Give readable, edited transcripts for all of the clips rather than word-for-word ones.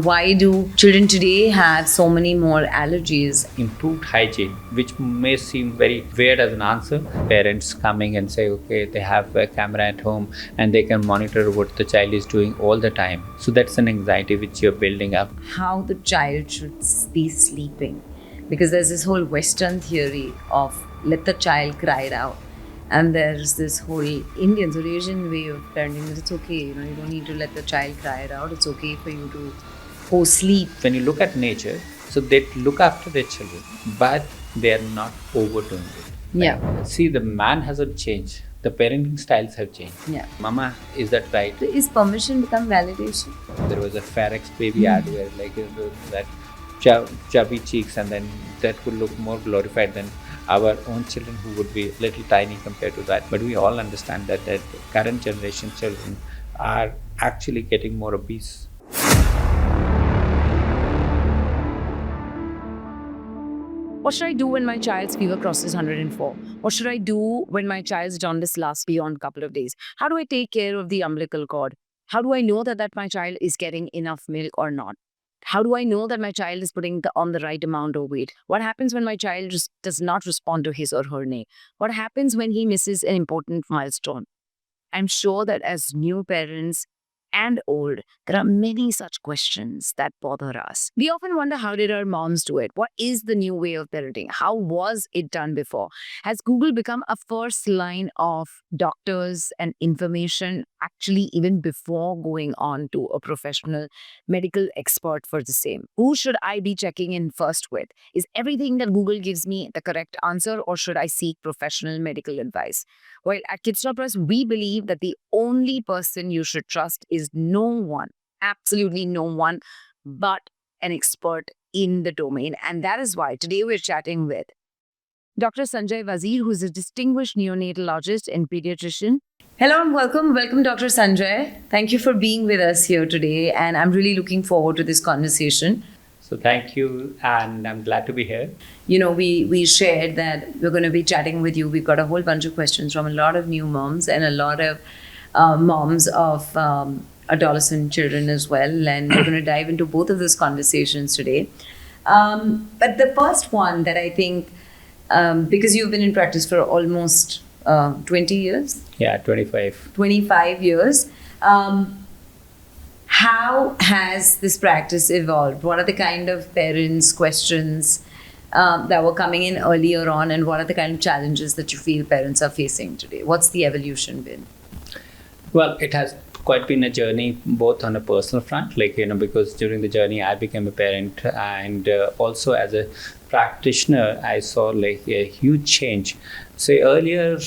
why do children today have so many more allergies? Improved hygiene, which may seem very weird as an answer. Parents coming and say, okay, they have a camera at home and they can monitor what the child is doing all the time. So that's an anxiety which you're building up. How the child should be sleeping. Because there's this whole Western theory of let the child cry it out. And there's this whole Indian or Asian way of parenting that it's okay, you don't need to let the child cry it out. It's okay for you to go sleep. When you look at nature, so they look after their children, but they are not overdoing it. Yeah. See, the man hasn't changed. The parenting styles have changed. Yeah. Mama, is that right? So is permission become validation? There was a Farex baby ad where that chubby cheeks, and then that would look more glorified than our own children who would be little tiny compared to that. But we all understand that current generation children are actually getting more obese. What should I do when my child's fever crosses 104? What should I do when my child's jaundice lasts beyond a couple of days? How do I take care of the umbilical cord? How do I know that my child is getting enough milk or not? How do I know that my child is putting on the right amount of weight? What happens when my child just does not respond to his or her name? What happens when he misses an important milestone? I'm sure that as new parents and old, there are many such questions that bother us. We often wonder, how did our moms do it? What is the new way of parenting? How was it done before? Has Google become a first line of doctors and information actually even before going on to a professional medical expert for the same? Who should I be checking in first with? Is everything that Google gives me the correct answer, or should I seek professional medical advice? Well, at Kidstar Press, we believe that the only person you should trust is no one, absolutely no one, but an expert in the domain. And that is why today we're chatting with Dr. Sanjay Wazir, who's a distinguished neonatologist and pediatrician. Hello and welcome. Welcome, Dr. Sanjay. Thank you for being with us here today. And I'm really looking forward to this conversation. So thank you, and I'm glad to be here. We shared that we're going to be chatting with you. We've got a whole bunch of questions from a lot of new moms and a lot of moms of adolescent children as well. And we're going to dive into both of those conversations today. But the first one that I think, because you've been in practice for almost 20 years? Yeah, 25. 25 years. How has this practice evolved? What are the kind of parents' questions that were coming in earlier on, and what are the kind of challenges that you feel parents are facing today? What's the evolution been? Well, it has quite been a journey, both on a personal front, because during the journey I became a parent, and also as a practitioner, I saw a huge change. Say earlier,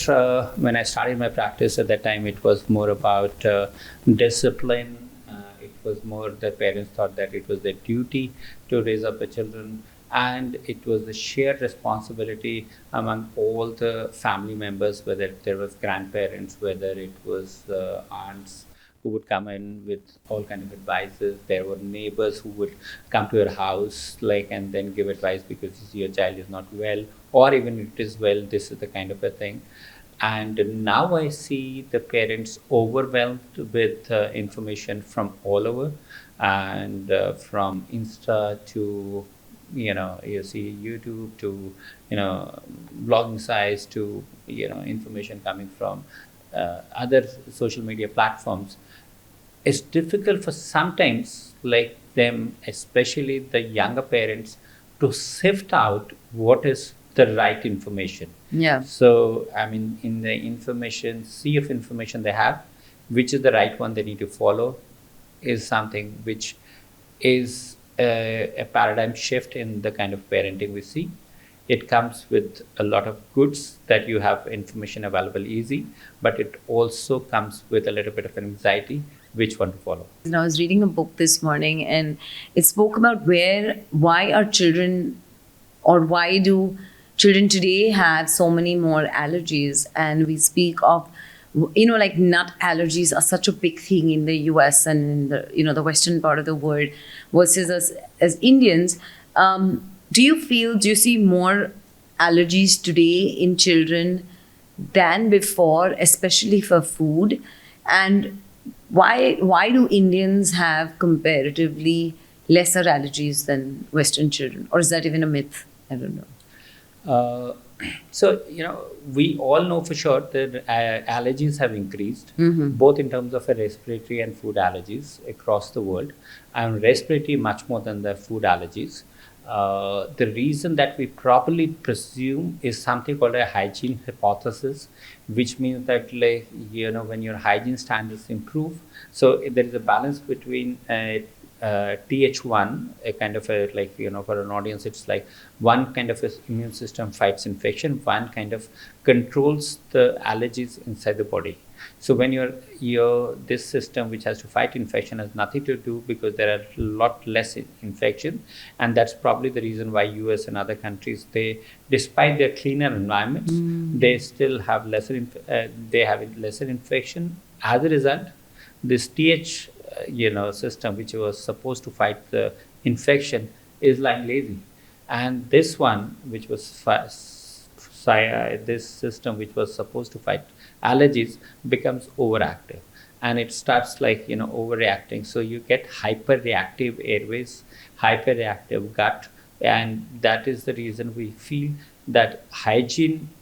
when I started my practice at that time, it was more about discipline. It was more that parents thought that it was their duty to raise up the children, and it was the shared responsibility among all the family members, whether there was grandparents, whether it was aunts who would come in with all kind of advices. There were neighbors who would come to your house and then give advice because your child is not well, or even if it is well, this is the kind of a thing. And now I see the parents overwhelmed with information from all over, and from Insta to you see YouTube to blogging sites to information coming from other social media platforms. It's difficult for sometimes them, especially the younger parents, to sift out what is the right information. Yeah. So, in the sea of information they have, which is the right one they need to follow, is something which is a paradigm shift in the kind of parenting we see. It comes with a lot of goods that you have information available easy, but it also comes with a little bit of anxiety, which one to follow. I was reading a book this morning, and it spoke about why are children, or why do children today have so many more allergies. And we speak of, nut allergies are such a big thing in the US and in the Western part of the world versus us as Indians. Do you see more allergies today in children than before, especially for food? And why do Indians have comparatively lesser allergies than Western children? Or is that even a myth? I don't know. So, we all know for sure that allergies have increased, both in terms of respiratory and food allergies across the world, and respiratory much more than the food allergies. The reason that we properly presume is something called a hygiene hypothesis, which means that, like, when your hygiene standards improve, so there is a balance between TH1, a kind of a, like, for an audience, it's like one kind of a immune system fights infection, one kind of controls the allergies inside the body. So when your this system which has to fight infection has nothing to do, because there are a lot less infection, and that's probably the reason why US and other countries, they, despite their cleaner environments, they still have they have lesser infection. As a result, this TH system which was supposed to fight the infection is lying lazy, and this one which was this system which was supposed to fight allergies becomes overactive, and it starts, like, overreacting. So you get hyperreactive airways, hyperreactive gut, and that is the reason we feel that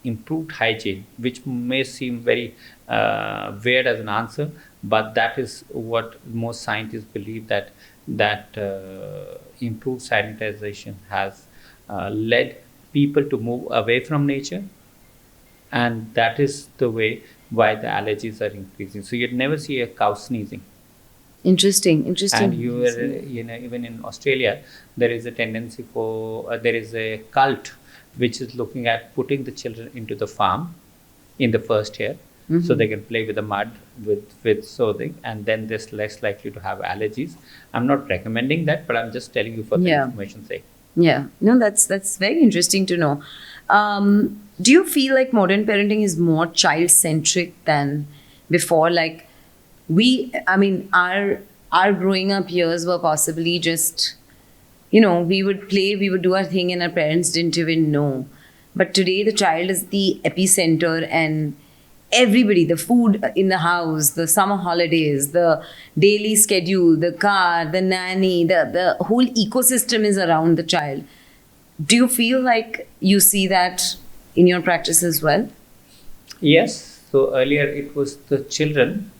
improved hygiene, which may seem very weird as an answer, but that is what most scientists believe, that improved sanitization has led people to move away from nature, and that is the way why the allergies are increasing. So you'd never see a cow sneezing. Interesting. And even in Australia, there is a tendency for there is a cult which is looking at putting the children into the farm in the first year, so they can play with the mud, with soothing, and then they're less likely to have allergies. I'm not recommending that, but I'm just telling you for the information's sake. Yeah, no, that's very interesting to know. Do you feel like modern parenting is more child-centric than before? Like, our growing up years were possibly just, we would play, we would do our thing, and our parents didn't even know. But today, the child is the epicenter, and everybody, the food in the house, the summer holidays, the daily schedule, the car, the nanny, the whole ecosystem is around the child. Do you feel like you see that in your practice as well? Yes. So earlier it was the children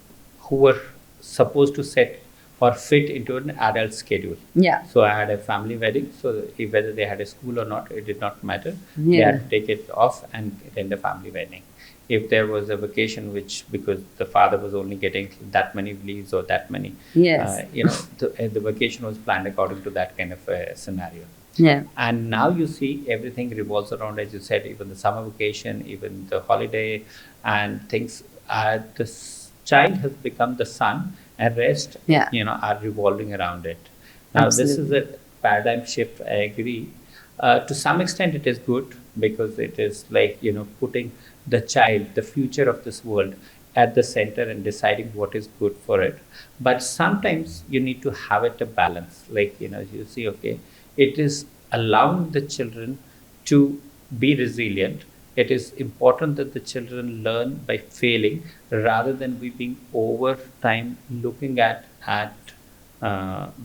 who were supposed to set or fit into an adult schedule. Yeah. So I had a family wedding. So whether they had a school or not, it did not matter. Yeah. They had to take it off and attend a family wedding. If there was a vacation, because the father was only getting that many leaves or that many, the vacation was planned according to that kind of a scenario. Yeah. And now you see everything revolves around, as you said, even the summer vacation, even the holiday, and things. The child has become the sun, and rest, are revolving around it. Now, This is a paradigm shift. I agree. To some extent, it is good, because it is like, putting the child, the future of this world, at the center and deciding what is good for it. But sometimes you need to have it a balance. Like, you see, okay, it is allowing the children to be resilient. It is important that the children learn by failing, rather than we being over time looking at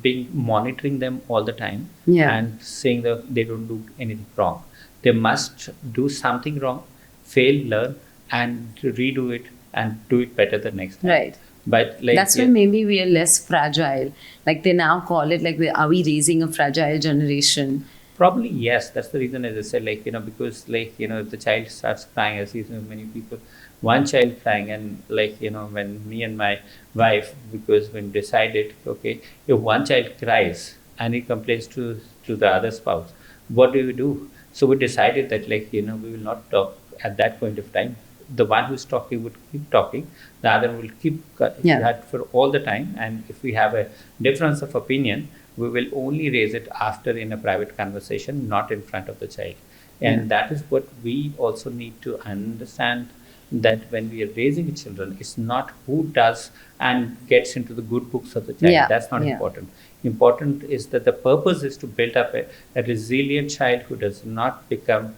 being monitoring them all the time, and saying that they don't do anything wrong. They must do something wrong, fail, learn, and redo it and do it better the next time. Right. But like, that's why maybe we are less fragile. Like, they now call it, like, are we raising a fragile generation? Probably yes. That's the reason, as I said, like, because, like, if the child starts crying, I see so many people, one child crying, and, like, when me and my wife, because when decided, okay, if one child cries and he complains to the other spouse, what do we do? So we decided that, like, we will not talk at that point of time. The one who's talking would keep talking, the other will keep that for all the time. And if we have a difference of opinion, we will only raise it after in a private conversation, not in front of the child. And that is what we also need to understand, that when we are raising children, it's not who does and gets into the good books of the child. That's not important. Important is that the purpose is to build up a resilient child who does not become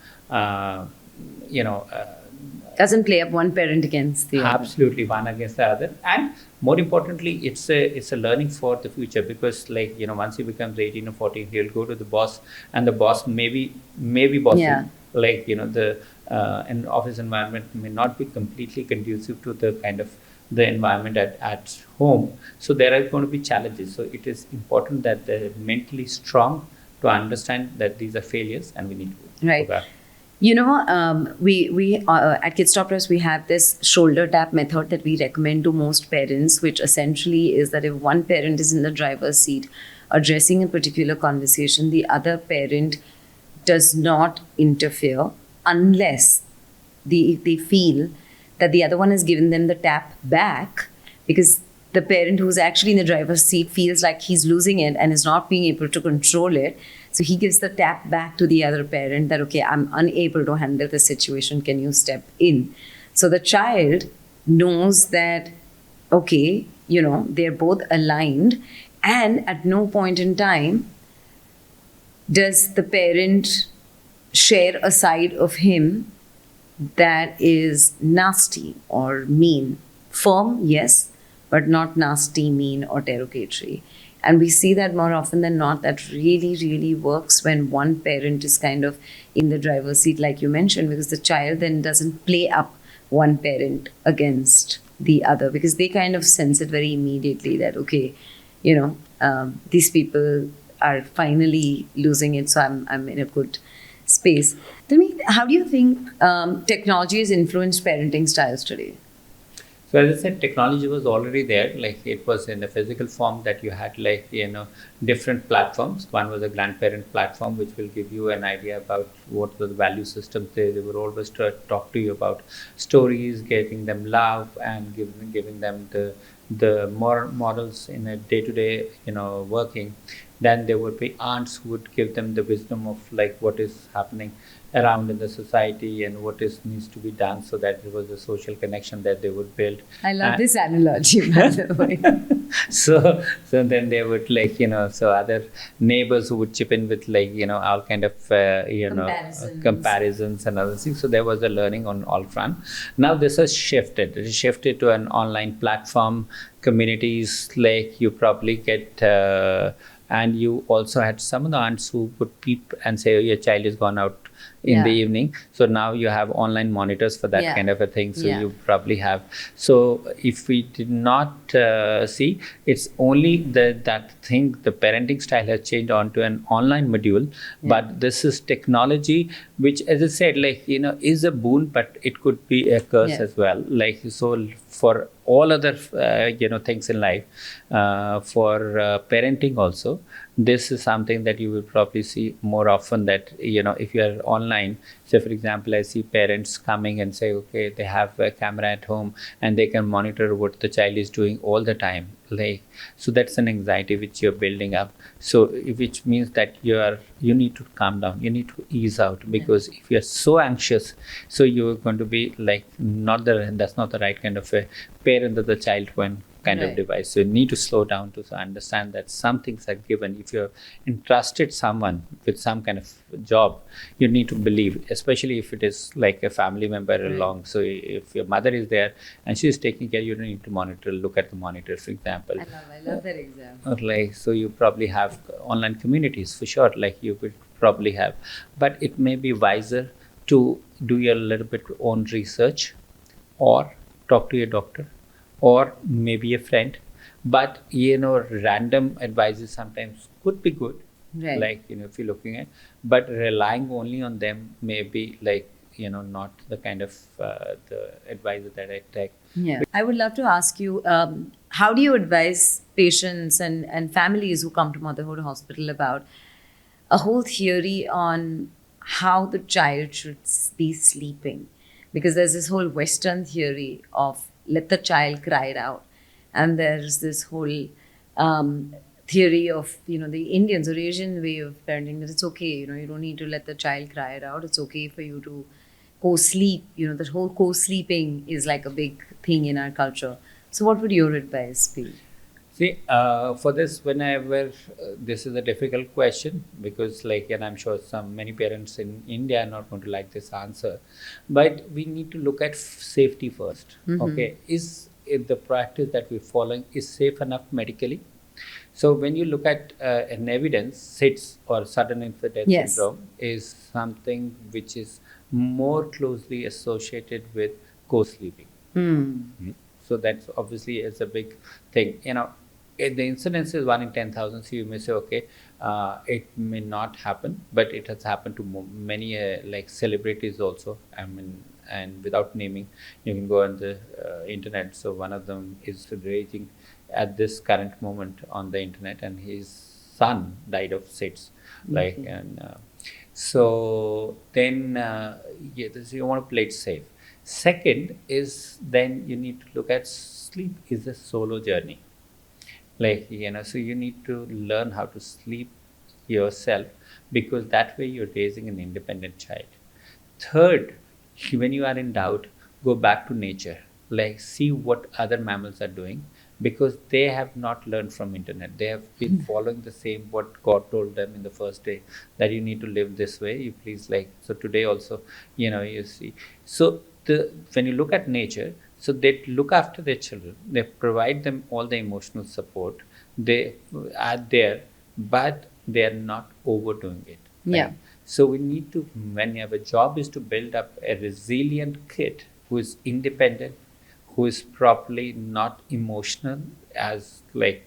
Doesn't play up one parent against the other. Absolutely, one against the other, and more importantly, it's a learning for the future, because once he becomes 18 or 14, he'll go to the boss, and the boss maybe bossy. Yeah. The an office environment may not be completely conducive to the kind of the environment at home. So there are going to be challenges. So it is important that they're mentally strong to understand that these are failures and we need to Right. go back. We at Kids Stoppers, we have this shoulder tap method that we recommend to most parents, which essentially is that if one parent is in the driver's seat addressing a particular conversation, the other parent does not interfere unless they feel that the other one has given them the tap back, because the parent who's actually in the driver's seat feels like he's losing it and is not being able to control it. So he gives the tap back to the other parent that, okay, I'm unable to handle the situation. Can you step in? So the child knows that, okay, they're both aligned, and at no point in time does the parent share a side of him that is nasty or mean. Firm, yes, but not nasty, mean, or derogatory. And we see that more often than not, that really, really works when one parent is kind of in the driver's seat, like you mentioned, because the child then doesn't play up one parent against the other, because they kind of sense it very immediately that, okay, these people are finally losing it, so I'm in a good space. Tell me, how do you think technology has influenced parenting styles today? So as I said, technology was already there. Like it was in the physical form that you had different platforms. One was a grandparent platform, which will give you an idea about what the value systems they would always talk to you about stories, getting them love, and giving them the more models in a day-to-day working. Then there would be aunts who would give them the wisdom of what is happening around in the society and what needs to be done, so that there was a social connection that they would build. I love this analogy, by the way. So then they would so other neighbors who would chip in with all kind of comparisons and other things. So there was a learning on all front. Now this has shifted. It has shifted to an online platform, communities. You probably get and you also had some of the aunts who would peep and say, oh, your child has gone out in the evening. So now you have online monitors for that kind of a thing. So you probably have. So if we did not see, it's only that thing, the parenting style has changed onto an online module. But this is technology, which, as I said, is a boon, but it could be a curse as well. So for all other things in life, for parenting also, this is something that you will probably see more often, that if you are online. So for example, I see parents coming and say, okay, they have a camera at home and they can monitor what the child is doing all the time. So that's an anxiety which you're building up. So which means that you need to calm down, you need to ease out, because if you're so anxious, so you're going to be that's not the right kind of a parent that the child kind of device. So you need to slow down to understand that some things are given. If you're entrusted someone with some kind of job, you need to believe, especially if it is like a family member along. So if your mother is there and she's taking care, you don't need to look at the monitor, for example. I love that example. So you probably have online communities for sure, you would probably have, but it may be wiser to do your little bit own research, or talk to your doctor, or maybe a friend. But random advices sometimes could be good, if you're looking at, but relying only on them may be not the kind of the advisor that I take. I would love to ask you, how do you advise patients and families who come to Motherhood Hospital about a whole theory on how the child should be sleeping? Because there's this whole Western theory of let the child cry it out. And there's this whole theory of, the Indians or Asian way of parenting, that it's okay, you don't need to let the child cry it out. It's okay for you to co-sleep. The whole co-sleeping is like a big thing in our culture. So what would your advice be? See, for this, whenever this is a difficult question because, like, and I'm sure many parents in India are not going to like this answer, but we need to look at safety first. Okay, is it the practice that we're following is safe enough medically? So when you look at an evidence, SIDS or sudden infant death Yes. syndrome is something which is more closely associated with co-sleeping. So that's obviously is a big thing. The incidence is 1 in 10,000. So you may say, okay, it may not happen, but it has happened to many like celebrities also. I mean, and without naming, you can go on the internet. So one of them is raging at this current moment on the internet, and his son died of SIDS. Like, and so then you want to play it safe. Second is then you need to look at sleep is a solo journey. Like, so you need to learn how to sleep yourself because that way you're raising an independent child. Third, when you are in doubt, go back to nature. Like, see what other mammals are doing because they have not learned from internet. They have been following the same what God told them in the first day that you need to live this way. You please, like, so today also, you see. So when you look at nature, so they look after their children. They provide them all the emotional support. They are there, but they are not overdoing it. Right? Yeah. So we need to, when you have a job, is to build up a resilient kid who is independent, who is properly not emotional as like,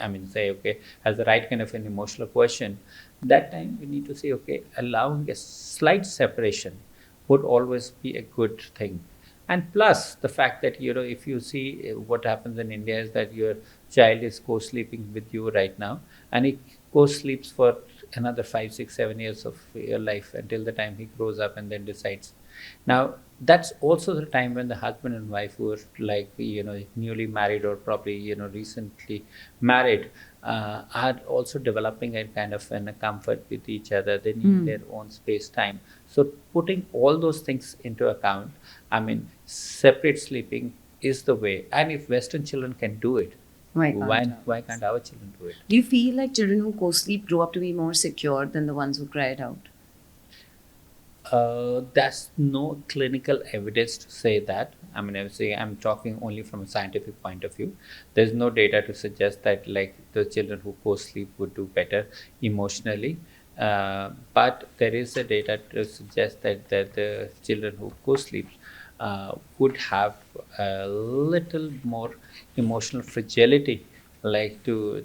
I mean, say, okay, has the right kind of an emotional question. That time we need to say, okay, allowing a slight separation would always be a good thing. And plus the fact that, if you see what happens in India is that your child is co-sleeping with you right now, and he co-sleeps for another 5, 6, 7 years of your life until the time he grows up and then decides. Now, that's also the time when the husband and wife who are like, newly married or probably, recently married, are also developing a kind of a comfort with each other. They need their own space time. So putting all those things into account, I mean, separate sleeping is the way. And if Western children can do it, why can't our children do it? Do you feel like children who co-sleep grow up to be more secure than the ones who cry it out? There's no clinical evidence to say that. I mean, I would say I'm talking only from a scientific point of view. There's no data to suggest that like the children who co-sleep would do better emotionally. But there is a data to suggest that the children who co-sleep would have a little more emotional fragility, like to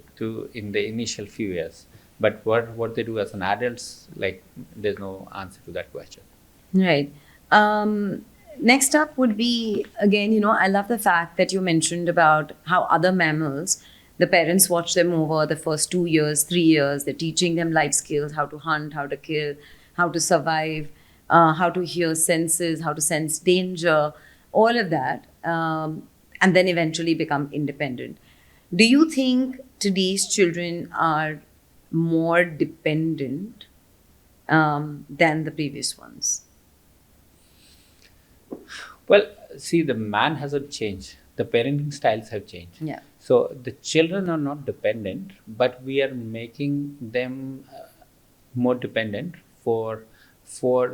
in the initial few years. But what they do as an adults, like, there's no answer to that question. Right. Next up would be, again, I love the fact that you mentioned about how other mammals, the parents watch them over the first 2 years, 3 years. They're teaching them life skills, how to hunt, how to kill, how to survive, how to hear senses, how to sense danger, all of that, and then eventually become independent. Do you think today's children are more dependent than the previous ones? Well, see, the man hasn't changed. The parenting styles have changed. Yeah. So the children are not dependent, but we are making them more dependent for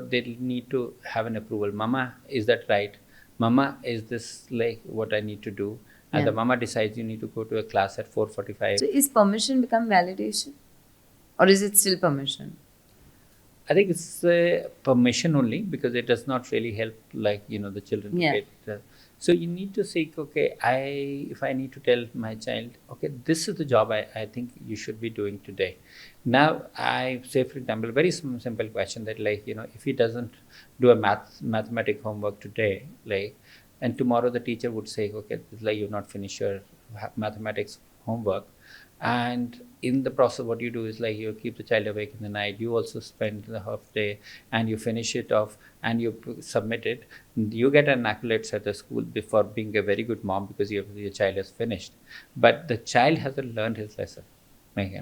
they need to have an approval. Mama, is that right? Mama, is this like what I need to do? And Yeah. the mama decides you need to go to a class at 4:45. So is permission become validation? Or is it still permission? I think it's permission only because it does not really help, like, the children to Yeah. get. So you need to say, okay, if I need to tell my child, okay, this is the job I think you should be doing today. Now, I say, for example, very simple question that, like, if he doesn't do a mathematic homework today, like, and tomorrow the teacher would say, okay, it's like you've not finished your mathematics homework. And in the process, what you do is like you keep the child awake in the night. You also spend the half day and you finish it off and you submit it. You get an accolades at the school for being a very good mom because your child has finished. But the child hasn't learned his lesson. Like,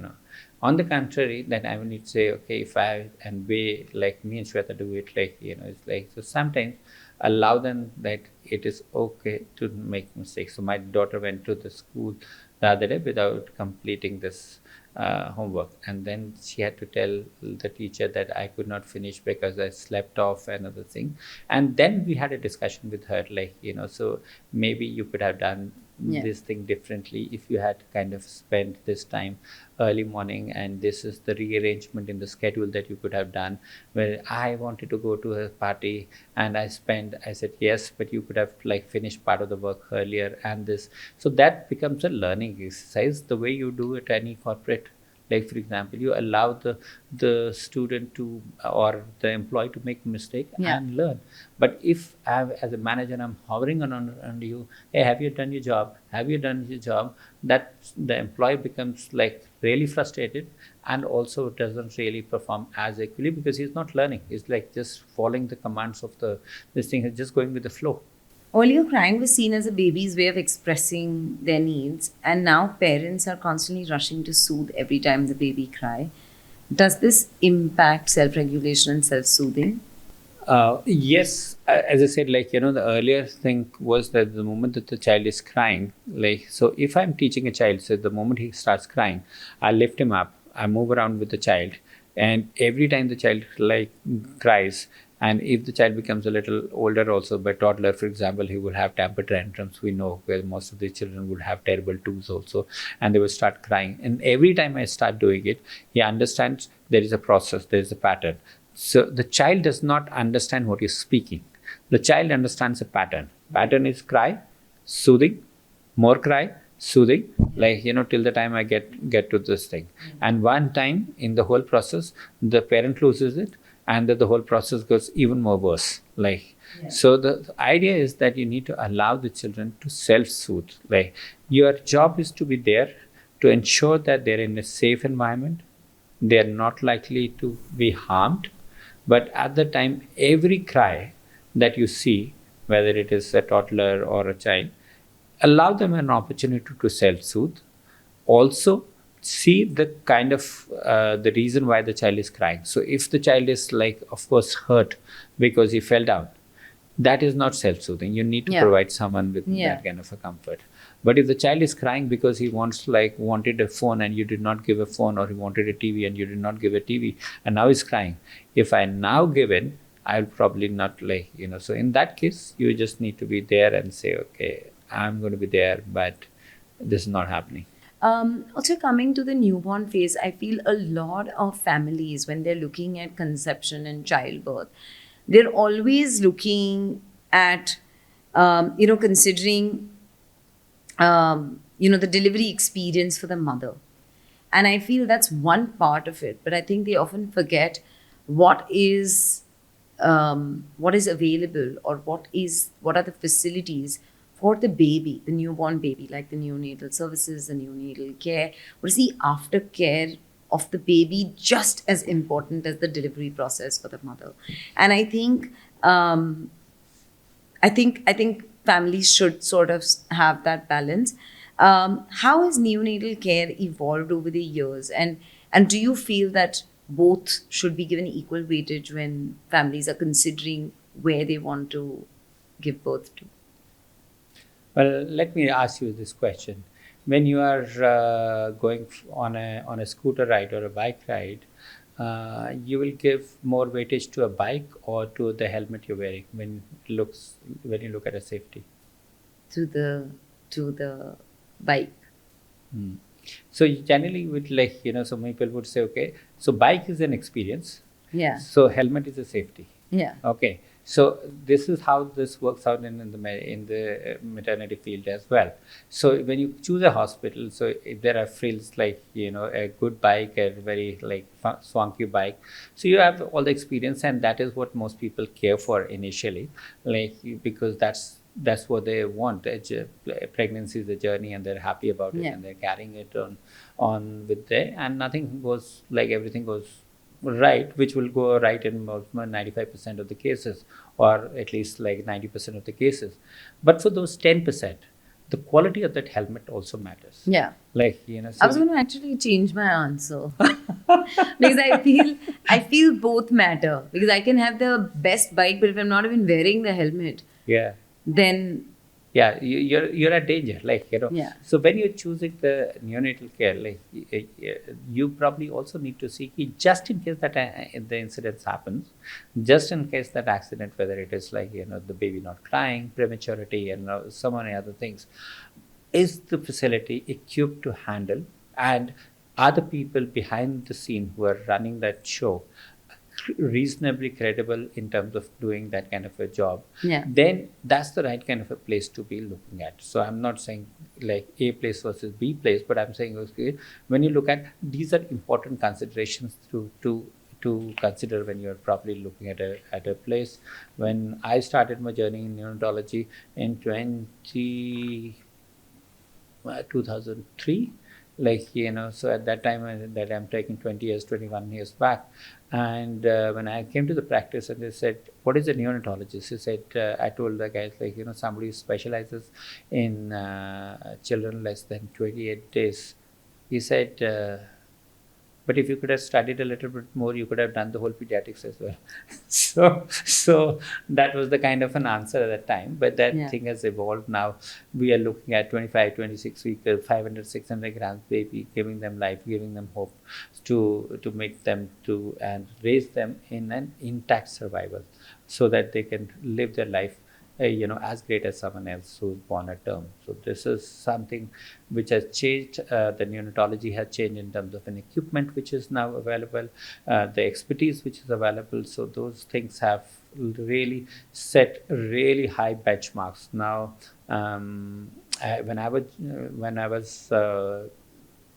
on the contrary, then I will need to say, okay, if I and we, like me and Shweta do it, like, it's like, so sometimes allow them that it is okay to make mistakes. So my daughter went to the school the other day without completing this homework, and then she had to tell the teacher that I could not finish because I slept off another thing. And then we had a discussion with her, like, so maybe you could have done this thing differently if you had kind of spent this time early morning, and this is the rearrangement in the schedule that you could have done, where I wanted to go to a party and I said yes, but you could have like finished part of the work earlier, and this. So that becomes a learning exercise, the way you do it any corporate. Like, for example, you allow the student to, or the employee to make mistake and learn. But if as a manager, I'm hovering on you, hey, have you done your job? Have you done your job? That the employee becomes like really frustrated, and also doesn't really perform as equally because he's not learning. He's like just following the commands of this thing, is just going with the flow. Earlier, crying was seen as a baby's way of expressing their needs, and now parents are constantly rushing to soothe every time the baby cry. Does this impact self-regulation and self-soothing? Yes, as I said, like, the earlier thing was that the moment that the child is crying, like, so if I'm teaching a child, so the moment he starts crying, I lift him up, I move around with the child, and every time the child like cries, and if the child becomes a little older also, by toddler, for example, he will have temper tantrums. We know where most of the children would have terrible twos also, and they will start crying. And every time I start doing it, he understands there is a process, there is a pattern. So the child does not understand what is speaking. The child understands a pattern. Pattern is cry, soothing, more cry, soothing, like, till the time I get to this thing. And one time in the whole process, the parent loses it, and the whole process goes even more worse. Like, so the idea is that you need to allow the children to self-soothe. Like, your job is to be there to ensure that they're in a safe environment. They're not likely to be harmed. But at the time, every cry that you see, whether it is a toddler or a child, allow them an opportunity to self-soothe. Also, see the kind of the reason why the child is crying. So if the child is like, of course, hurt because he fell down, that is not self-soothing. You need to provide someone with that kind of a comfort. But if the child is crying because he wanted a phone and you did not give a phone, or he wanted a TV and you did not give a TV, and now he's crying, if I now give in, I'll probably not so in that case, you just need to be there and say, okay, I'm going to be there, but this is not happening. Also, coming to the newborn phase, I feel a lot of families, when they're looking at conception and childbirth, they're always looking at, considering, the delivery experience for the mother. And I feel that's one part of it. But I think they often forget what is available, or what are the facilities for the baby, the newborn baby, like the neonatal services, the neonatal care. What is the aftercare of the baby just as important as the delivery process for the mother? And I think families should sort of have that balance. How has neonatal care evolved over the years, and do you feel that both should be given equal weightage when families are considering where they want to give birth to? Well, let me ask you this question. When you are going on a scooter ride or a bike ride, you will give more weightage to a bike or to the helmet you're wearing when you look at a safety? To the bike. So generally, with so many people would say, okay, so bike is an experience. Yeah. So helmet is a safety. Yeah. Okay. So this is how this works out in the maternity field as well. So when you choose a hospital, so if there are frills like a good bike, a very swanky bike, so you have all the experience, and that is what most people care for initially, because that's what they want. Pregnancy is a journey, and they're happy about it, and they're carrying it on with them, and everything goes right, which will go right in most 95% of the cases, or at least 90% of the cases. But for those 10%, the quality of that helmet also matters. Yeah. So I was going to actually change my answer because I feel both matter, because I can have the best bike, but if I'm not even wearing the helmet, then yeah, you're at danger, like, Yeah. so when you're choosing the neonatal care, like, you probably also need to see just in case that the incidents happens, just in case that accident, whether it is like, the baby not crying, prematurity, and so many other things, is the facility equipped to handle, and are the people behind the scene who are running that show reasonably credible in terms of doing that kind of a job, Yeah. then that's the right kind of a place to be looking at. So I'm not saying like A place versus B place, but I'm saying, okay, when you look at, these are important considerations to consider when you're probably looking at a place. When I started my journey in neonatology in 2003, like, so at that time, that I'm taking 20 years, 21 years back. And when I came to the practice and they said, what is a neonatologist? He said, I told the guys, like, somebody who specializes in children less than 28 days. He said, but if you could have studied a little bit more, you could have done the whole pediatrics as well. So that was the kind of an answer at that time. But that Yeah. thing has evolved now. We are looking at 25, 26 week, 500, 600 grams baby, giving them life, giving them hope to make them to and raise them in an intact survival, so that they can live their life as great as someone else who's born at term. So this is something which has changed. The neonatology has changed in terms of an equipment which is now available, the expertise which is available. So those things have really set really high benchmarks. Now, when I was a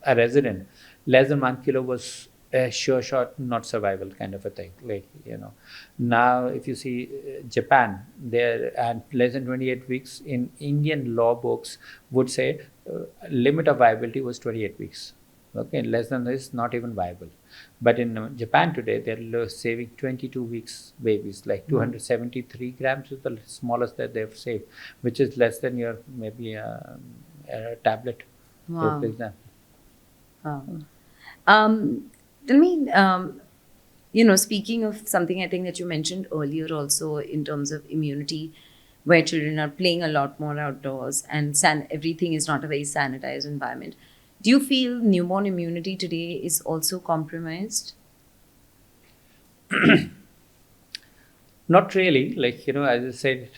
resident, less than 1 kilo was a sure shot, not survival kind of a thing. Like, now if you see Japan, there, and less than 28 weeks in Indian law books would say limit of viability was 28 weeks. Okay, less than this, not even viable. But in Japan today, they're saving 22 weeks babies, like 273 grams is the smallest that they've saved, which is less than your maybe a tablet, for Wow. example. Wow. Tell me, speaking of something I think that you mentioned earlier also in terms of immunity, where children are playing a lot more outdoors and everything is not a very sanitized environment. Do you feel newborn immunity today is also compromised? Not really. Like, as I said,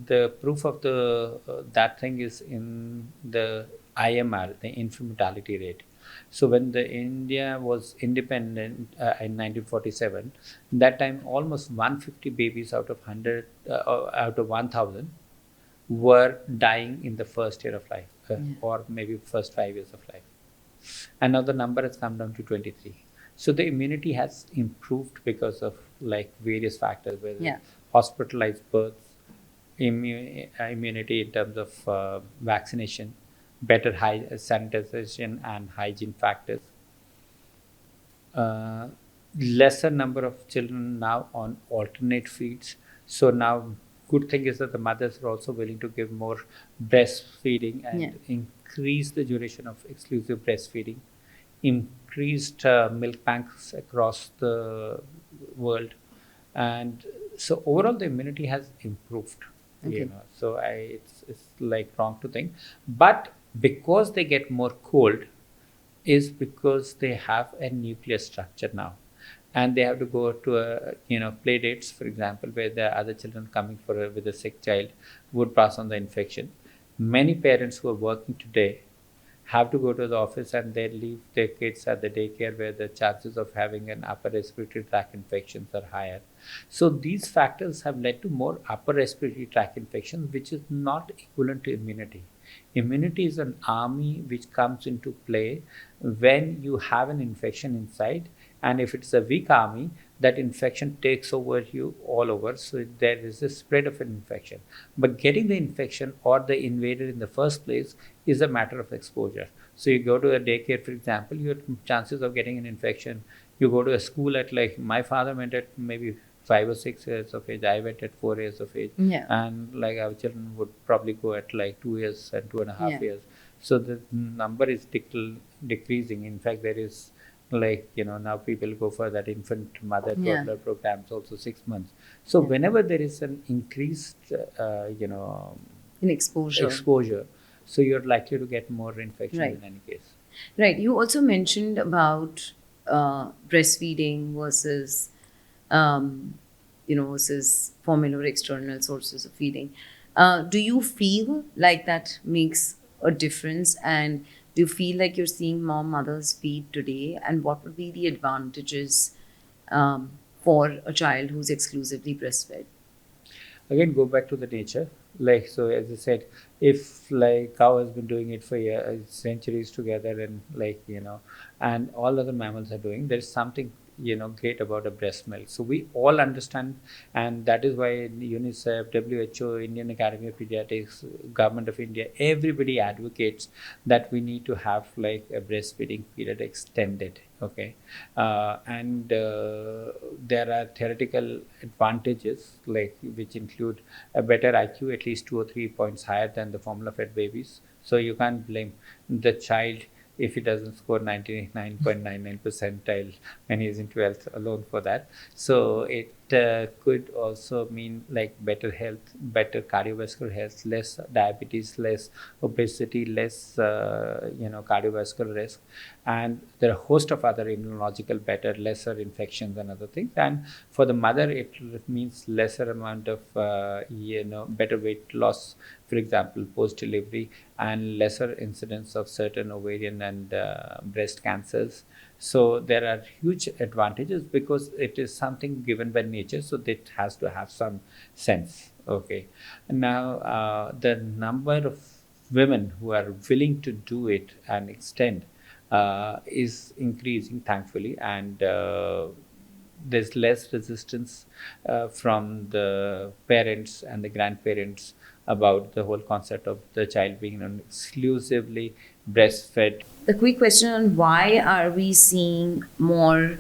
the proof of the that thing is in the IMR, the infant mortality rate. So when the India was independent in 1947, that time almost 150 babies out of 100, out of 1,000 were dying in the first year of life, Yeah. or maybe first 5 years of life. And now the number has come down to 23. So the immunity has improved because of like various factors, whether Yeah. hospitalized births, immunity in terms of vaccination, better sanitization and hygiene factors, uh, lesser number of children now on alternate feeds. So now, good thing is that the mothers are also willing to give more breastfeeding Yeah. and increase the duration of exclusive breastfeeding, increased milk banks across the world, and so overall the immunity has improved. Okay. So it's like wrong to think, but because they get more cold is because they have a nuclear structure now, and they have to go to a play dates, for example, where the other children coming with a sick child would pass on the infection. Many parents who are working today have to go to the office and they leave their kids at the daycare, where the chances of having an upper respiratory tract infections are higher. So these factors have led to more upper respiratory tract infections, which is not equivalent to immunity. Immunity is an army which comes into play when you have an infection inside, and if it's a weak army, that infection takes over you all over, so there is a spread of an infection. But getting the infection or the invader in the first place is a matter of exposure. So you go to a daycare, for example, your chances of getting an infection. You go to a school at, like, my father went at maybe 5 or 6 years of age. I went at 4 years of age, Yeah. and like our children would probably go at like 2 years and two and a half Yeah. years. So the number is decreasing. In fact, there is, like, now people go for that infant mother Yeah. toddler programs also 6 months. So Yeah. whenever there is an increased, uh, you know in exposure. exposure. So you're likely to get more infection Right. in any case. Right. You also mentioned about breastfeeding versus, versus formula or external sources of feeding. Do you feel like that makes a difference? And do you feel like you're seeing more mothers feed today? And what would be the advantages for a child who's exclusively breastfed? Again, go back to the nature. Like, so as I said, if like cow has been doing it for centuries together, and and all other mammals are doing, there is something great about a breast milk. So we all understand, and that is why UNICEF, WHO, Indian Academy of Pediatrics, Government of India, everybody advocates that we need to have like a breastfeeding period extended. Okay, and there are theoretical advantages like which include a better IQ, at least 2 or 3 points higher than the formula fed babies. So you can't blame the child if he doesn't score 99.99 percentile when he's in 12th alone for that. So it could also mean like better health, better cardiovascular health, less diabetes, less obesity, less cardiovascular risk, and there are a host of other immunological better, lesser infections and other things. And for the mother, it means lesser amount of better weight loss, for example, post delivery, and lesser incidence of certain ovarian and breast cancers. So there are huge advantages because it is something given by nature, so it has to have some sense. Okay, now the number of women who are willing to do it and extend is increasing, thankfully, and there's less resistance from the parents and the grandparents about the whole concept of the child being exclusively breastfed. The quick question on why are we seeing more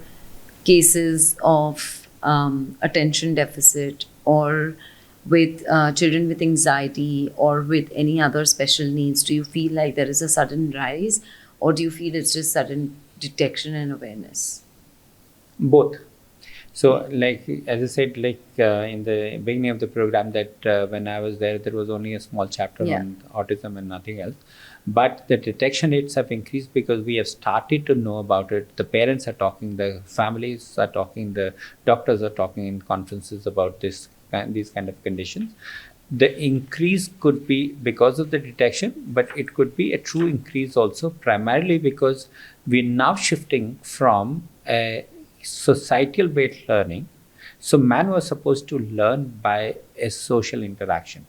cases of attention deficit or with children with anxiety or with any other special needs? Do you feel like there is a sudden rise, or do you feel it's just sudden detection and awareness? Both. So, like as I said, in the beginning of the program, that when I was there, there was only a small chapter Yeah. on autism and nothing else. But the detection rates have increased because we have started to know about it. The parents are talking, the families are talking, the doctors are talking in conferences about these kind of conditions. The increase could be because of the detection, but it could be a true increase also, primarily because we're now shifting from a societal based learning. So man was supposed to learn by a social interaction.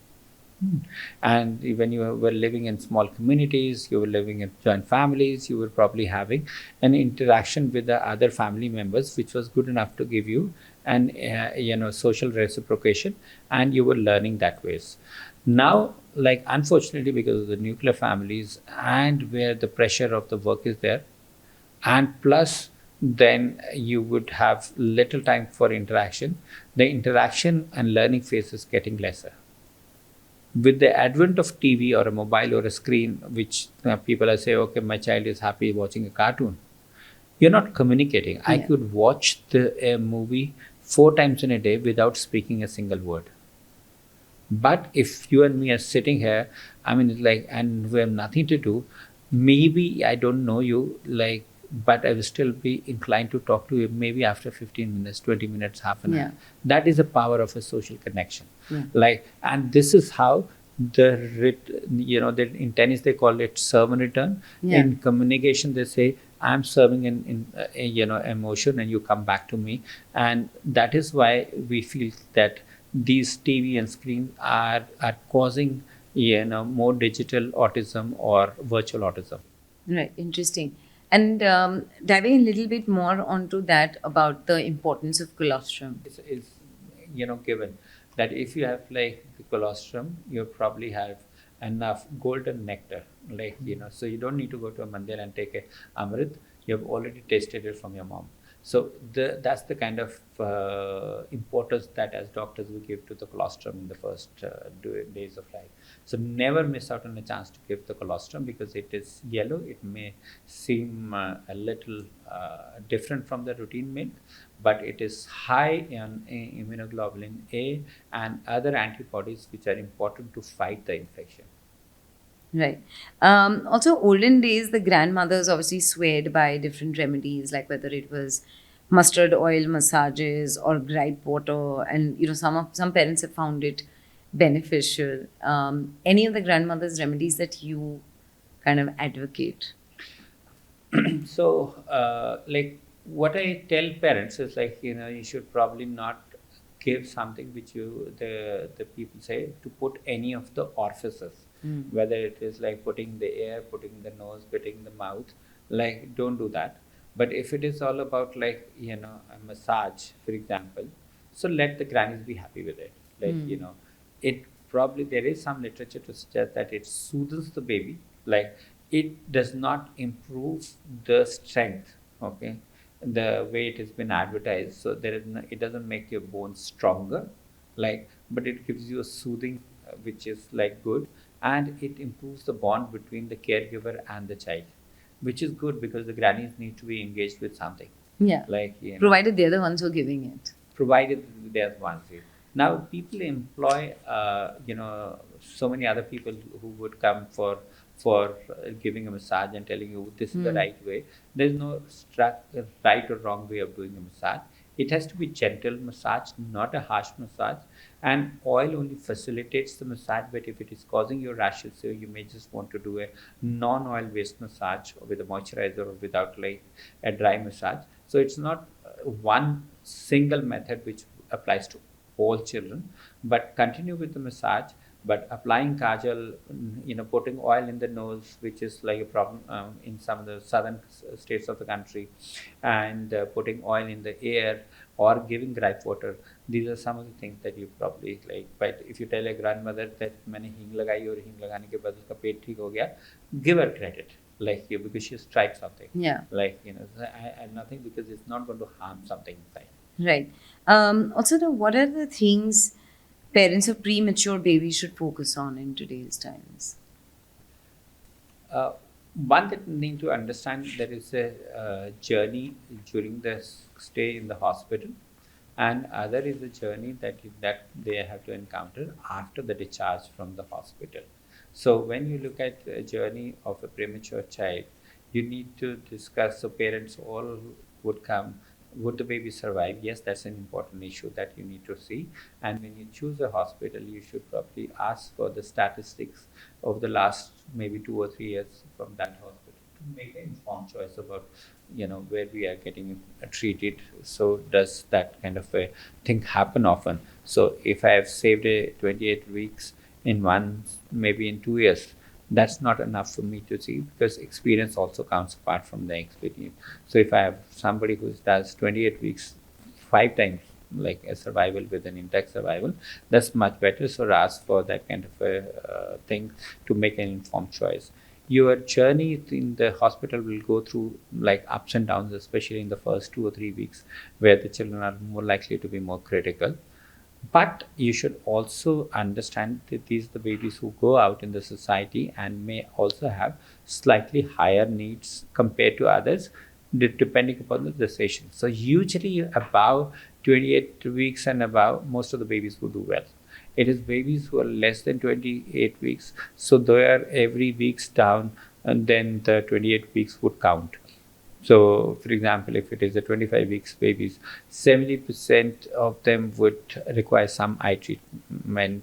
And when you were living in small communities, you were living in joint families, you were probably having an interaction with the other family members, which was good enough to give you an social reciprocation, and you were learning that ways. Now, like unfortunately, because of the nuclear families and where the pressure of the work is there, and plus then you would have little time for interaction, the interaction and learning phase is getting lesser. With the advent of TV or a mobile or a screen, which people are saying, okay, my child is happy watching a cartoon, you're not communicating. I Yeah. could watch a movie 4 times in a day without speaking a single word. But if you and me are sitting here, I mean, it's like, and we have nothing to do, maybe I don't know you, like, but I will still be inclined to talk to you maybe after 15 minutes, 20 minutes, half an Yeah. hour. That is the power of a social connection. Yeah. Like, and this is how in tennis they call it serve and return. Yeah. In communication, they say, I'm serving in emotion, and you come back to me. And that is why we feel that these TV and screens are causing more digital autism or virtual autism. Right, interesting. And diving a little bit more onto that about the importance of colostrum. Is given that if you have like the colostrum, you probably have enough golden nectar, so you don't need to go to a mandir and take a amrit. You have already tasted it from your mom. So that's the kind of importance that as doctors we give to the colostrum in the first days of life. So never miss out on a chance to give the colostrum, because it is yellow. It may seem a little different from the routine milk, but it is high in immunoglobulin A and other antibodies which are important to fight the infection. Right. Also, olden days, the grandmothers obviously swayed by different remedies, like whether it was mustard oil massages or gripe water, and some parents have found it beneficial. Any of the grandmothers' remedies that you kind of advocate? So, like what I tell parents is like, you should probably not give something which the people say to put any of the orifices, whether it is like putting the ear, putting the nose, putting the mouth, like don't do that. But if it is all about like, a massage, for example, so let the grannies be happy with it. Like, it probably there is some literature to suggest that it soothes the baby. Like it does not improve the strength, okay, the way it has been advertised. So there is no, it doesn't make your bones stronger, like, but it gives you a soothing, which is like good, and it improves the bond between the caregiver and the child, which is good because the grannies need to be engaged with something. Yeah. Like, Provided they're the ones who are giving it. provided there's one seat. Now people employ, so many other people who would come for giving a massage and telling you this is the right way. There's no right or wrong way of doing a massage. It has to be gentle massage, not a harsh massage. And oil only facilitates the massage, but if it is causing you rashes, so you may just want to do a non-oil based massage with a moisturizer or without like a dry massage. So it's not one single method which applies to all children, but continue with the massage. But applying kajal, putting oil in the nose, which is like a problem in some of the southern states of the country, and putting oil in the ear or giving gripe water, these are some of the things that you probably like. But if you tell a grandmother that मैंने हींग लगाई और हींग लगाने के बाद उसका पेट ठीक हो गया, give her credit, like you, because she's tried something. Yeah. Like, I nothing, because it's not going to harm something inside. Right. Also, now, what are the things parents of premature babies should focus on in today's times? One that need to understand, there is a journey during the stay in the hospital, and other is a journey that they have to encounter after the discharge from the hospital. So when you look at a journey of a premature child, you need to discuss. So parents all would come. Would the baby survive? Yes, that's an important issue that you need to see. And when you choose a hospital, you should probably ask for the statistics of the last maybe 2 or 3 years from that hospital to make an informed choice about, where we are getting treated. So does that kind of a thing happen often? So if I have saved a 28 weeks in one, maybe in 2 years, that's not enough for me to see, because experience also counts apart from the experience. So if I have somebody who does 28 weeks 5 times, like a survival with an intact survival, that's much better. So ask for that kind of a thing to make an informed choice. Your journey in the hospital will go through like ups and downs, especially in the first 2 or 3 weeks, where the children are more likely to be more critical. But you should also understand that these are the babies who go out in the society and may also have slightly higher needs compared to others, depending upon the gestation. So usually above 28 weeks and above, most of the babies will do well. It is babies who are less than 28 weeks, so they are every weeks down, and then the 28 weeks would count. So, for example, if it is a 25 weeks babies, 70% of them would require some eye treatment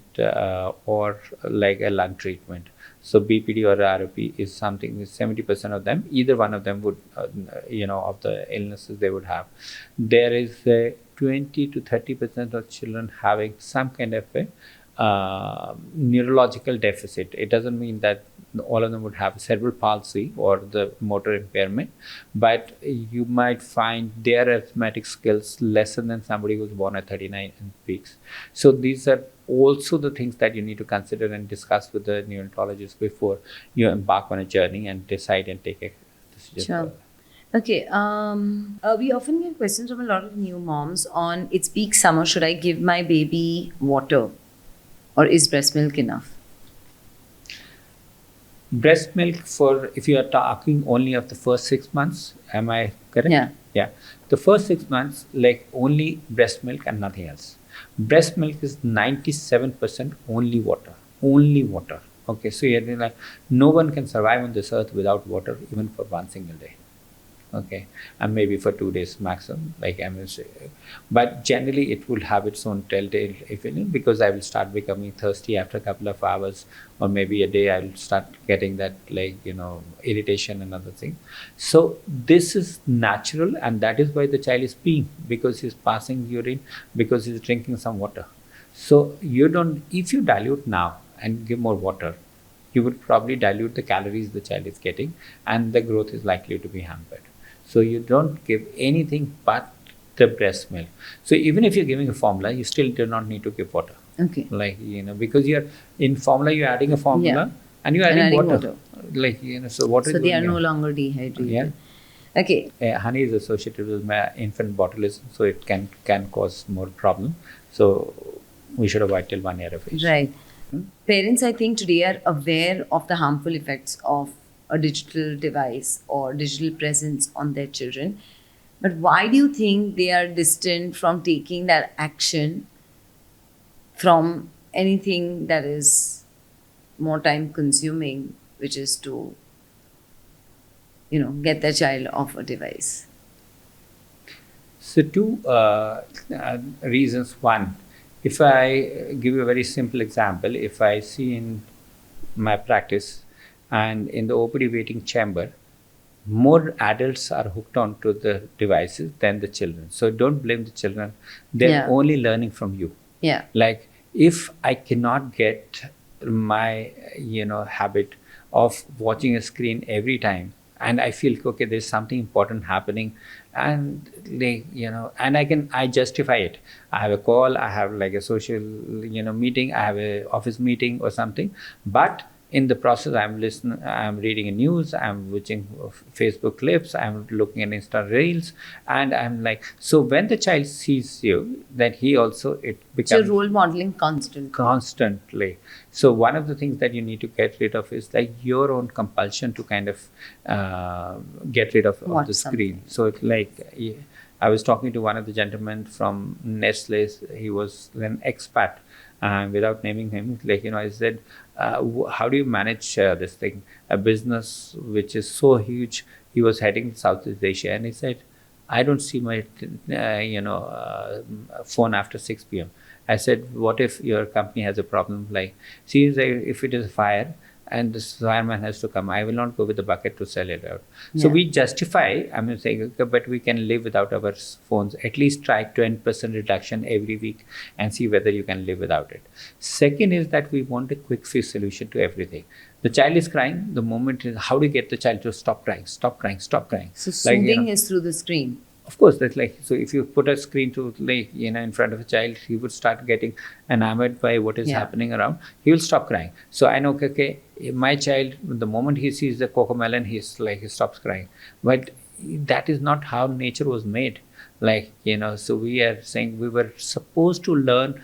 or like a lung treatment. So BPD or ROP is something with 70% of them, either one of them would, of the illnesses they would have. There is a 20 to 30% of children having some kind of a neurological deficit. It doesn't mean that all of them would have cerebral palsy or the motor impairment, but you might find their arithmetic skills lesser than somebody who's born at 39 weeks. So these are also the things that you need to consider and discuss with the neonatologist before you embark on a journey and decide and take a decision. Sure. Okay. We often get questions from a lot of new moms on it's peak summer. Should I give my baby water, or is breast milk enough? Breast milk, for if you are talking only of the first 6 months, am I correct? Yeah. Yeah. The first 6 months, like only breast milk and nothing else. Breast milk is 97% only water. Only water. Okay, so you're like no one can survive on this earth without water, even for one single day. Okay, and maybe for 2 days maximum, like I mean, but generally it will have its own telltale feeling, because I will start becoming thirsty after a couple of hours, or maybe a day I will start getting that, like, irritation and other thing. So this is natural, and that is why the child is peeing, because he's passing urine, because he's drinking some water. So you don't, if you dilute now and give more water, you would probably dilute the calories the child is getting, and the growth is likely to be hampered. So you don't give anything but the breast milk. So even if you're giving a formula, you still do not need to give water. Okay. Like, because you're in formula, you're adding a formula, and you're adding, water. Like, so water So is they going are no in. longer dehydrated. Yeah. Okay. Honey is associated with infant botulism, so it can cause more problem. So we should avoid till 1 year of age. Right. Parents, I think, today are aware of the harmful effects of a digital device or digital presence on their children. But why do you think they are distant from taking that action from anything that is more time consuming, which is to, get their child off a device? So two reasons. One, if I give you a very simple example, if I see in my practice and in the OPD waiting chamber, more adults are hooked on to the devices than the children. So don't blame the children. They're Yeah. only learning from you. Yeah. Like, if I cannot get my habit of watching a screen every time, and I feel okay, there's something important happening, and and I justify it. I have a call, I have like a social meeting, I have a office meeting or something, but in the process I'm listening, I'm reading a news, I'm watching Facebook clips, I'm looking at Insta reels, and I'm like, so when the child sees you, then he also, it So becomes role modeling constantly. So one of the things that you need to get rid of is like your own compulsion to kind of get rid of Watch the screen. something. So it's like, I was talking to one of the gentlemen from Nestle. He was an expat, without naming him. Like, I said, how do you manage this thing, a business which is so huge? He was heading Southeast Asia, and he said, I don't see my phone after 6 p.m. I said, what if your company has a problem? Like, see, if it is a fire and the fireman has to come, I will not go with the bucket to sell it out. So Yeah. we justify, I'm saying, okay, but we can live without our phones. At least try 20% reduction every week and see whether you can live without it. Second is that we want a quick fix solution to everything. The child is crying. The moment is, how do you get the child to stop crying, stop crying, stop crying? So Like, soothing is through the screen. of course, that's like, so if you put a screen to, like, in front of a child, he would start getting enamored by what is Yeah. happening around. He will stop crying. So I know, okay, my child, the moment he sees the cocomelon, he's like, he stops crying. But that is not how nature was made. Like, so we are saying we were supposed to learn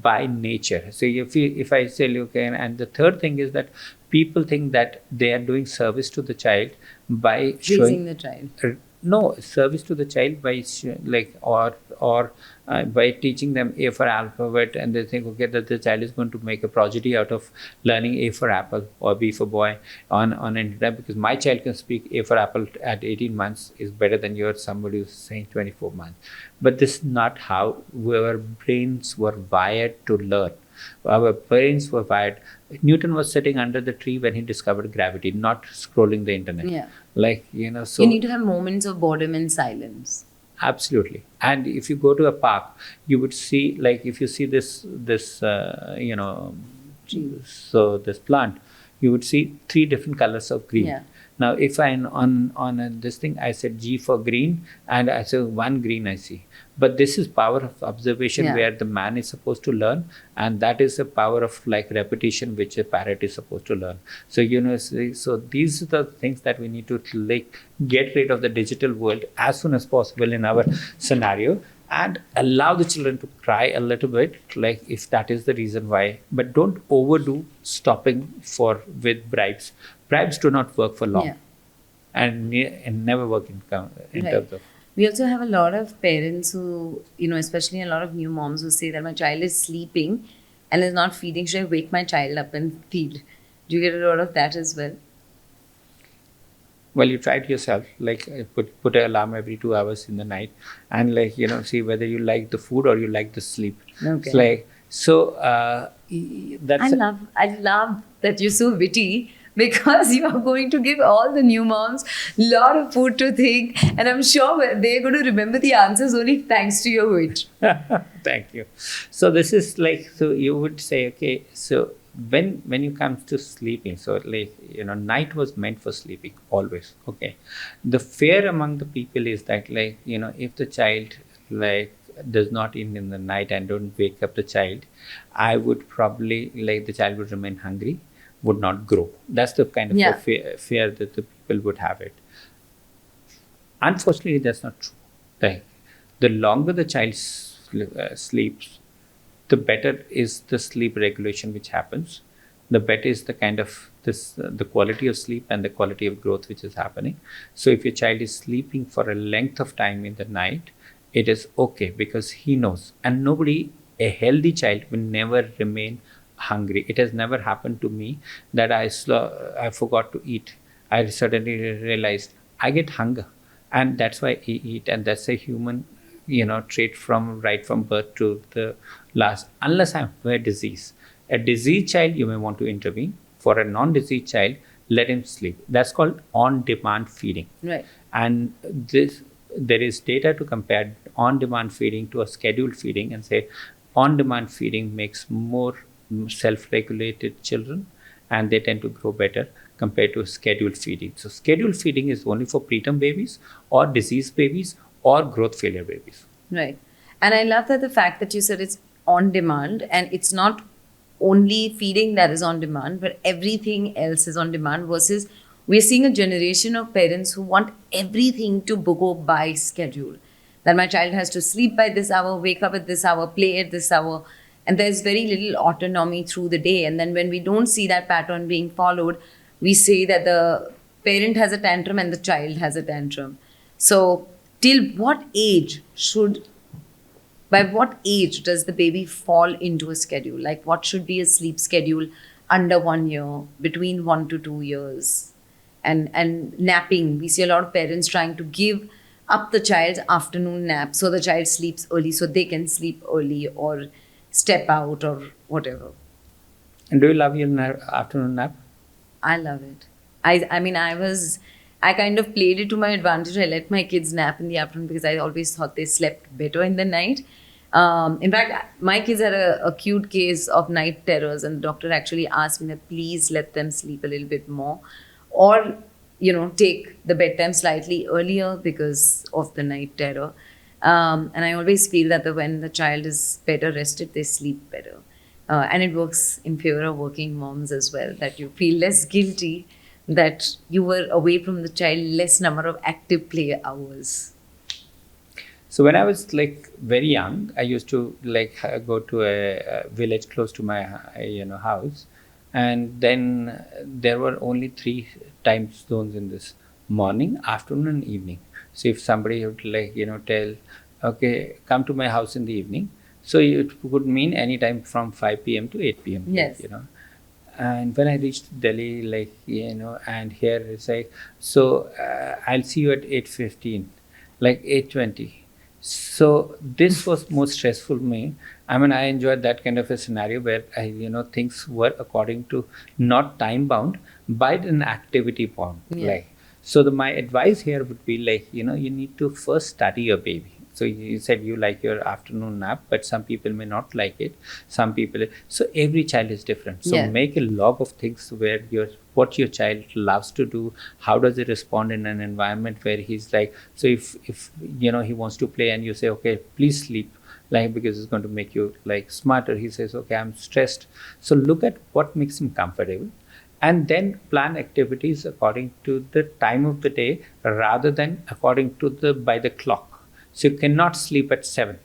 by nature. So if I say, okay, and the third thing is that people think that they are doing service to the child by Raising the child. no, service to the child by like, or by teaching them A for alphabet, and they think, okay, that the child is going to make a prodigy out of learning A for apple or B for boy on internet, because my child can speak A for apple at 18 months is better than somebody who's saying 24 months. But this is not how our brains were wired to learn. Our brains were wired. Newton was sitting under the tree when he discovered gravity, not scrolling the internet. Yeah. Like, so You need to have moments of boredom and silence. absolutely. And if you go to a park, you would see, like, if you see this so this plant, you would see 3 different colors of green. Yeah. Now, if I on this thing, I said G for green, and I said one green I see. But this is power of observation, Yeah. where the man is supposed to learn, and that is the power of like repetition, which a parrot is supposed to learn. So so these are the things that we need to like get rid of the digital world as soon as possible in our scenario, and allow the children to cry a little bit, like if that is the reason why, but don't overdo stopping for with bribes. Bribes do not work for long, Yeah. and never work in Right. terms of. We also have a lot of parents who, especially a lot of new moms who say that my child is sleeping and is not feeding. Should I wake my child up and feed? Do you get a lot of that as well? Well, you try it yourself, like put an alarm every 2 hours in the night, and like see whether you like the food or you like the sleep. Okay. It's like so. That's I love that you're so witty because you are going to give all the new moms a lot of food to think, and I'm sure they're going to remember the answers only thanks to your wit. Thank you. So this is like, so you would say, okay, so when you come to sleeping, so like night was meant for sleeping always. Okay, the fear among the people is that like if the child like does not eat in the night and don't wake up the child, I would probably like the child would remain hungry, would not grow. That's the kind of Yeah. fear that the people would have it. Unfortunately, that's not true. Like the longer the child sleeps, the better is the sleep regulation which happens. The better is the kind of the quality of sleep and the quality of growth which is happening. So if your child is sleeping for a length of time in the night, it is okay because he knows. And a healthy child will never remain hungry. It has never happened to me that I forgot to eat. I suddenly realized I get hunger, and that's why I eat, and that's a human trait from right from birth to the last, unless I'm a disease. A diseased child, you may want to intervene. For a non-diseased child, let him sleep. That's called on-demand feeding. Right. And there is data to compare on-demand feeding to a scheduled feeding, and say on-demand feeding makes more self-regulated children, and they tend to grow better compared to scheduled feeding. So scheduled feeding is only for preterm babies or diseased babies or growth failure babies. Right. And I love that the fact that you said it's on demand, and it's not only feeding that is on demand, but everything else is on demand, versus we're seeing a generation of parents who want everything to go by schedule. That my child has to sleep by this hour, wake up at this hour, play at this hour, and there's very little autonomy through the day. And then when we don't see that pattern being followed, we say that the parent has a tantrum and the child has a tantrum. So till what age by what age does the baby fall into a schedule? Like what should be a sleep schedule under 1 year, between 1 to 2 years? And napping, we see a lot of parents trying to give up the child's afternoon nap so the child sleeps early so they can sleep early or step out or whatever. And do you love your afternoon nap? I love it. I kind of played it to my advantage. I let my kids nap in the afternoon because I always thought they slept better in the night. In fact, my kids had a acute case of night terrors, and the doctor actually asked me that please let them sleep a little bit more, or take the bedtime slightly earlier because of the night terror. And I always feel that when the child is better rested, they sleep better. And it works in favor of working moms as well, that you feel less guilty that you were away from the child less number of active play hours. So when I was like very young, I used to like go to a village close to my house, and then there were only 3 time zones in this: morning, afternoon, and evening. So if somebody would like tell, okay, come to my house in the evening, so it could mean any time from 5 p.m. to 8 p.m. Yes. And when I reached Delhi, like and here it's like, so I'll see you at 8:15, like 8:20. So this was more stressful for me. I mean, I enjoyed that kind of a scenario where things were according to not time bound, but an activity bound. Yeah. Like, so my advice here would be like, you need to first study your baby. So you said you like your afternoon nap, but some people may not like it. Some people, so every child is different. So Yeah. make a log of things where what your child loves to do, how does he respond in an environment where he's like, so if he wants to play and you say, okay, please sleep, like, because it's going to make you like smarter. He says, okay, I'm stressed. So look at what makes him comfortable, and then plan activities according to the time of the day rather than according to the by the clock. So you cannot sleep at 7,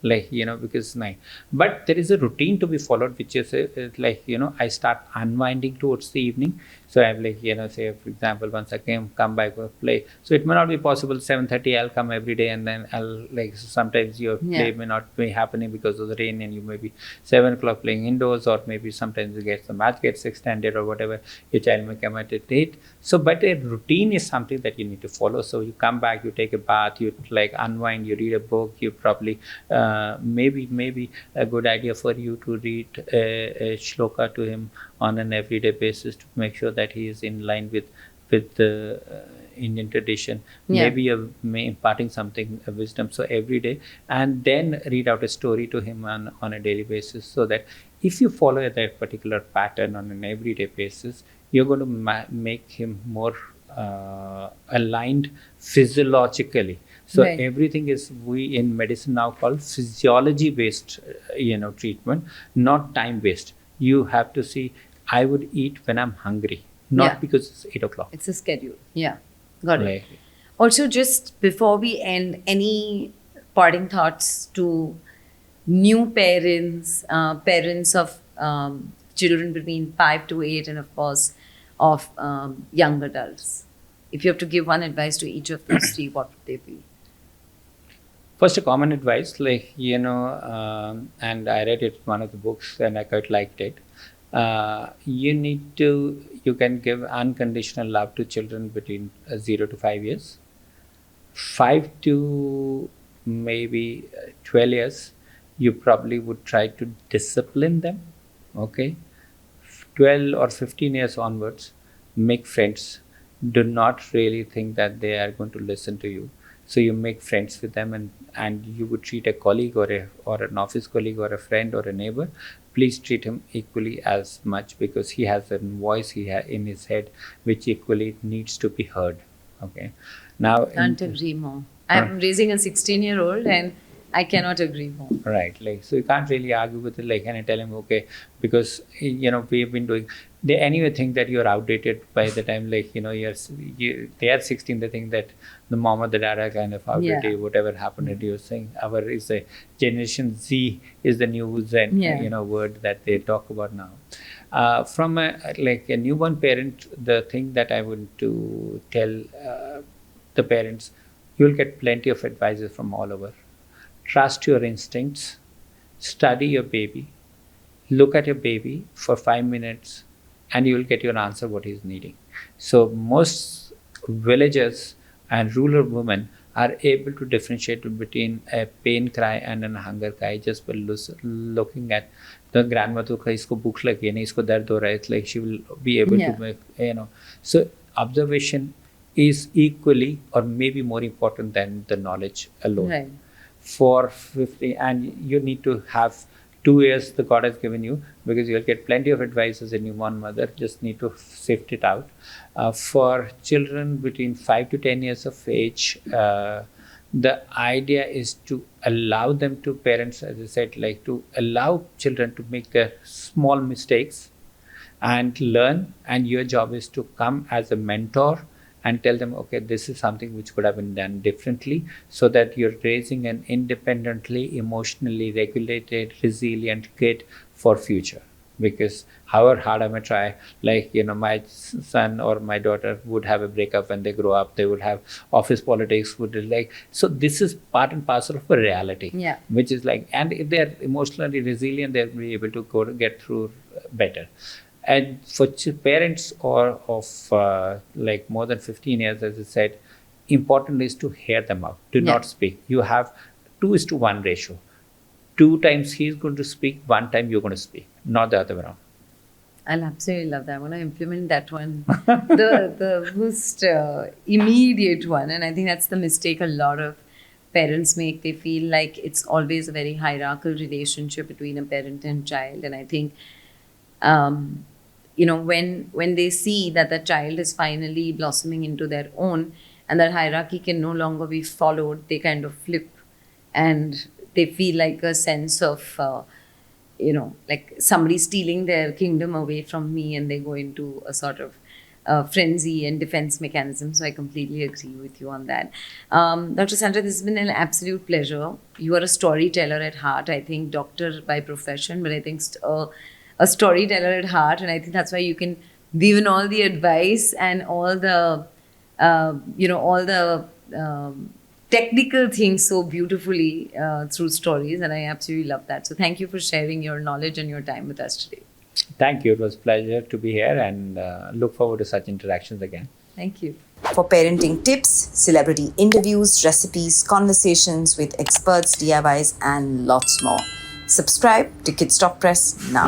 like, because 9. But there is a routine to be followed, which is like, I start unwinding towards the evening. So I'm like, say for example, once I come back for play, so it may not be possible 7:30 I'll come every day, and then I'll like, so sometimes your play may not be happening because of the rain, and you may be 7 o'clock playing indoors, or maybe sometimes the match gets extended or whatever, your child may come at a date. So but a routine is something that you need to follow. So you come back, you take a bath, you like unwind, you read a book, you probably maybe a good idea for you to read a shloka to him on an everyday basis to make sure that he is in line with the Indian tradition. Maybe you're imparting something, a wisdom, so every day, and then read out a story to him on a daily basis, so that if you follow that particular pattern on an everyday basis, you're going to make him more aligned physiologically. So everything is, we in medicine now called physiology based treatment, not time based. You have to see, I would eat when I'm hungry, not because it's 8 o'clock. It's a schedule. Yeah. Got it. Also, just before we end, any parting thoughts to new parents, parents of children between 5 to 8, and of course of young adults? If you have to give one advice to each of those three, what would they be? First, a common advice, like, and I read it in one of the books and I quite liked it. You can give unconditional love to children between 0 to 5 years. 5 to maybe 12 years, you probably would try to discipline them. Okay. 12 or 15 years onwards, make friends. Do not really think that they are going to listen to you. So you make friends with them, and you would treat a colleague or an office colleague or a friend or a neighbor. Please treat him equally as much, because he has a voice in his head which equally needs to be heard. Okay. Now, Can't agree more. I'm raising a 16-year-old and I cannot agree more. Right. Like, so you can't really argue with it. Like, can I tell him, okay, because, we've been doing, they anyway think that you're outdated by the time, like, they are 16, they think that the mom or the dad are kind of outdated, whatever happened that you're saying. Our is a Generation Z is the new Zen, word that they talk about now. From a newborn parent, the thing that I want to tell the parents, you'll get plenty of advices from all over. Trust your instincts, study your baby, look at your baby for 5 minutes, and you will get your answer what he's needing. So most villagers and rural women are able to differentiate between a pain cry and a hunger cry just by looking at the grandmother. Isko bhukh lagi hai, isko dard ho raha hai. It's like she will be able to make, So observation is equally or maybe more important than the knowledge alone. Right. For 50, and you need to have 2 years the God has given you, because you'll get plenty of advice as a newborn mother. Just need to sift it out. For children between 5 to 10 years of age, the idea is to allow them to, parents, as I said, like, to allow children to make their small mistakes and learn, and your job is to come as a mentor and tell them, okay, this is something which could have been done differently, so that you're raising an independently, emotionally regulated, resilient kid for future. Because however hard I may try, like, my son or my daughter would have a breakup when they grow up, they would have office politics, so this is part and parcel of a reality, which is like, and if they're emotionally resilient, they'll be able to get through better. And for parents or of like more than 15 years, as I said, important is to hear them out. Do not speak. You have 2:1 ratio. 2 times he's going to speak, 1 time you're going to speak, not the other way around. I'll absolutely love that. I'm going to implement that one, the most immediate one. And I think that's the mistake a lot of parents make. They feel like it's always a very hierarchical relationship between a parent and child. And I think, when they see that the child is finally blossoming into their own and that hierarchy can no longer be followed, they kind of flip and they feel like a sense of, like somebody stealing their kingdom away from me, and they go into a sort of frenzy and defense mechanism. So I completely agree with you on that. Dr. Sanjay, this has been an absolute pleasure. You are a storyteller at heart. I think doctor by profession, but I think a storyteller at heart. And I think that's why you can weave in all the advice and all the, technical things so beautifully through stories. And I absolutely love that. So thank you for sharing your knowledge and your time with us today. Thank you. It was a pleasure to be here, and look forward to such interactions again. Thank you. For parenting tips, celebrity interviews, recipes, conversations with experts, DIYs, and lots more. Subscribe to Kids Talk Press now.